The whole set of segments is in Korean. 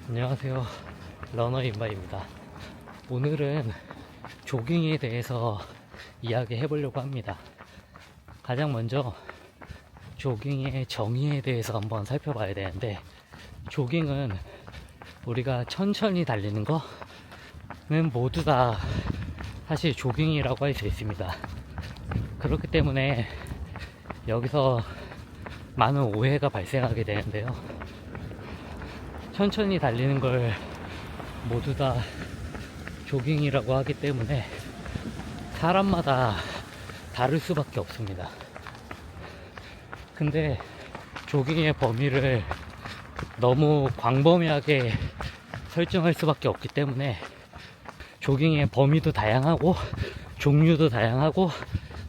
안녕하세요. 러너 인바입니다. 오늘은 조깅에 대해서 이야기해 보려고 합니다. 가장 먼저 조깅의 정의에 대해서 한번 살펴봐야 되는데, 조깅은 우리가 천천히 달리는 거는 모두 다 사실 조깅이라고 할 수 있습니다. 그렇기 때문에 여기서 많은 오해가 발생하게 되는데요. 천천히 달리는 걸 모두 다 조깅이라고 하기 때문에 사람마다 다를 수밖에 없습니다. 근데 조깅의 범위를 너무 광범위하게 설정할 수밖에 없기 때문에 조깅의 범위도 다양하고 종류도 다양하고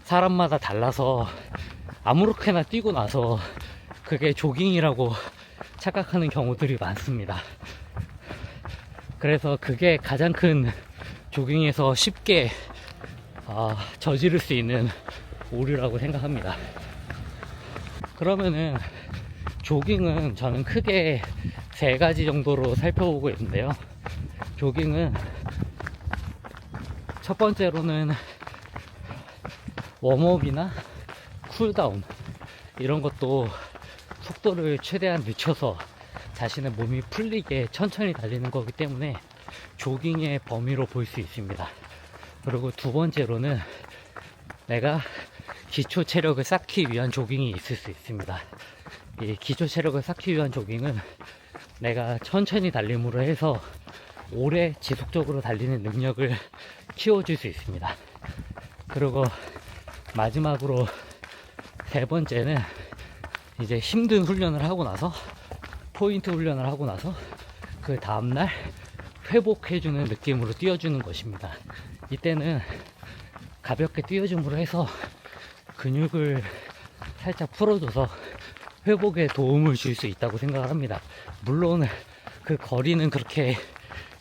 사람마다 달라서 아무렇게나 뛰고 나서 그게 조깅이라고 착각하는 경우들이 많습니다. 그래서 그게 가장 큰 조깅에서 쉽게 저지를 수 있는 오류라고 생각합니다. 그러면은 조깅은 저는 크게 세 가지 정도로 살펴보고 있는데요. 조깅은 첫 번째로는 웜업이나 쿨다운 이런 것도 속도를 최대한 늦춰서 자신의 몸이 풀리게 천천히 달리는 거기 때문에 조깅의 범위로 볼 수 있습니다. 그리고 두 번째로는 내가 기초 체력을 쌓기 위한 조깅이 있을 수 있습니다. 이 기초 체력을 쌓기 위한 조깅은 내가 천천히 달림으로 해서 오래 지속적으로 달리는 능력을 키워줄 수 있습니다. 그리고 마지막으로 세 번째는 이제 힘든 훈련을 하고 나서, 포인트 훈련을 하고 나서 그 다음날 회복해주는 느낌으로 뛰어주는 것입니다. 이때는 가볍게 뛰어줌으로 해서 근육을 살짝 풀어줘서 회복에 도움을 줄 수 있다고 생각을 합니다. 물론 그 거리는 그렇게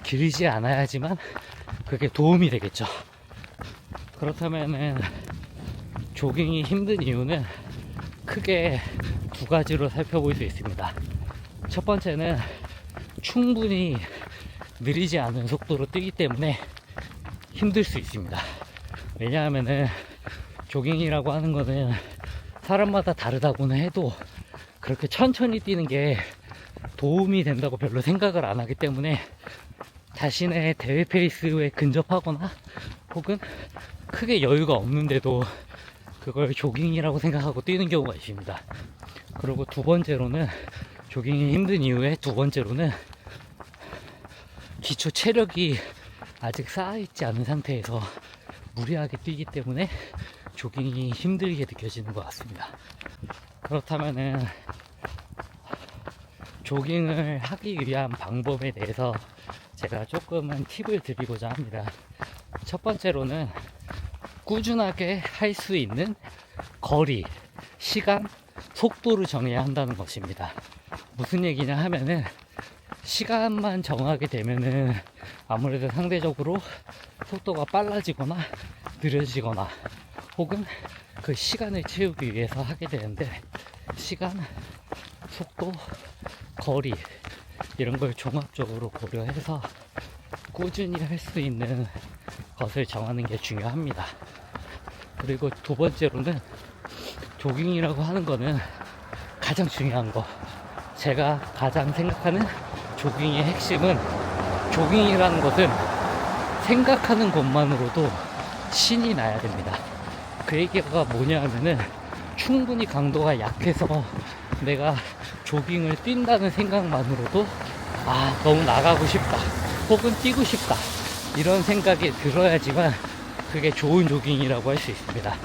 길지 않아야지만 그게 도움이 되겠죠. 그렇다면은 조깅이 힘든 이유는 크게 두 가지로 살펴볼 수 있습니다. 첫 번째는 충분히 느리지 않은 속도로 뛰기 때문에 힘들 수 있습니다. 왜냐하면은 조깅이라고 하는 거는 사람마다 다르다고는 해도 그렇게 천천히 뛰는 게 도움이 된다고 별로 생각을 안 하기 때문에 자신의 대회 페이스에 근접하거나 혹은 크게 여유가 없는데도 그걸 조깅이라고 생각하고 뛰는 경우가 있습니다. 그리고 두 번째로는 조깅이 힘든 이유의 두 번째로는 기초 체력이 아직 쌓여있지 않은 상태에서 무리하게 뛰기 때문에 조깅이 힘들게 느껴지는 것 같습니다. 그렇다면은 조깅을 하기 위한 방법에 대해서 제가 조금은 팁을 드리고자 합니다. 첫 번째로는 꾸준하게 할 수 있는 거리, 시간, 속도를 정해야 한다는 것입니다. 무슨 얘기냐 하면은 시간만 정하게 되면은 아무래도 상대적으로 속도가 빨라지거나 느려지거나 혹은 그 시간을 채우기 위해서 하게 되는데, 시간, 속도, 거리 이런 걸 종합적으로 고려해서 꾸준히 할 수 있는 것을 정하는 게 중요합니다. 그리고 두 번째로는 조깅이라고 하는 거는 가장 중요한 거, 제가 가장 생각하는 조깅의 핵심은, 조깅이라는 것은 생각하는 것만으로도 신이 나야 됩니다. 그 얘기가 뭐냐 하면은 충분히 강도가 약해서 내가 조깅을 뛴다는 생각만으로도 너무 나가고 싶다 혹은 뛰고 싶다 이런 생각이 들어야지만 그게 좋은 조깅이라고 할 수 있습니다.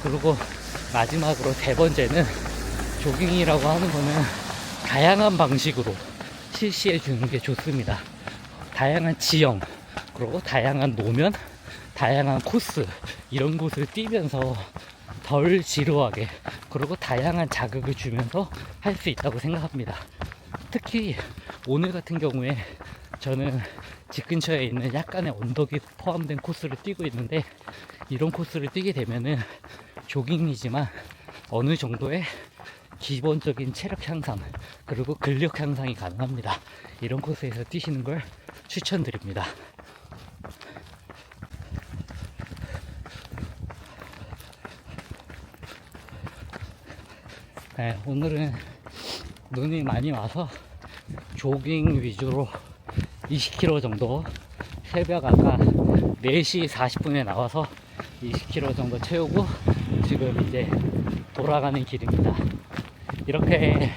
그리고 마지막으로 세 번째는, 조깅이라고 하는 거는 다양한 방식으로 실시해 주는 게 좋습니다. 다양한 지형, 그리고 다양한 노면, 다양한 코스 이런 곳을 뛰면서 덜 지루하게, 그리고 다양한 자극을 주면서 할 수 있다고 생각합니다. 특히 오늘 같은 경우에 저는 집 근처에 있는 약간의 언덕이 포함된 코스를 뛰고 있는데, 이런 코스를 뛰게 되면은 조깅이지만 어느 정도의 기본적인 체력 향상 그리고 근력 향상이 가능합니다. 이런 코스에서 뛰시는 걸 추천드립니다. 네, 오늘은 눈이 많이 와서 조깅 위주로 20km 정도 새벽 아까 4시 40분에 나와서 20km 정도 채우고 지금 이제 돌아가는 길입니다. 이렇게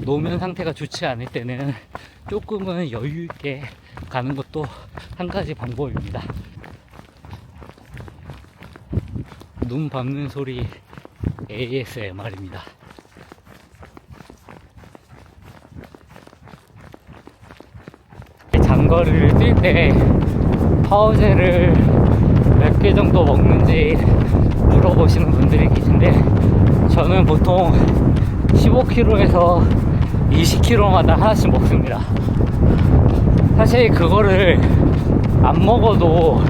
노면 상태가 좋지 않을 때는 조금은 여유 있게 가는 것도 한 가지 방법입니다. 눈 밟는 소리 ASMR입니다. 장거리를 뛸 때 파워젤을 몇 개 정도 먹는지 물어보시는 분들이 계신데, 저는 보통 15km에서 20km마다 하나씩 먹습니다. 사실 그거를 안 먹어도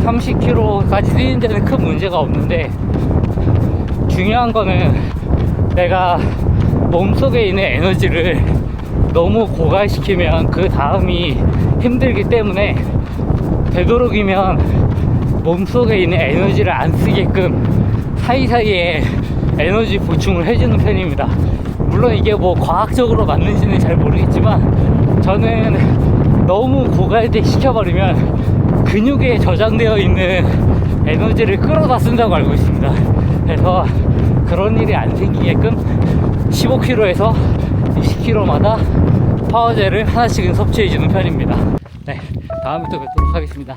30km까지 뛰는 데는 큰 문제가 없는데, 중요한 거는 내가 몸속에 있는 에너지를 너무 고갈시키면 그 다음이 힘들기 때문에 되도록이면 몸속에 있는 에너지를 안 쓰게끔 사이사이에 에너지 보충을 해주는 편입니다. 물론 이게 뭐 과학적으로 맞는지는 잘 모르겠지만, 저는 너무 고갈돼 시켜버리면 근육에 저장되어 있는 에너지를 끌어다 쓴다고 알고 있습니다. 그래서 그런 일이 안 생기게끔 15km에서 20km마다 파워젤을 하나씩은 섭취해주는 편입니다. 네, 다음에 또 뵙도록 하겠습니다.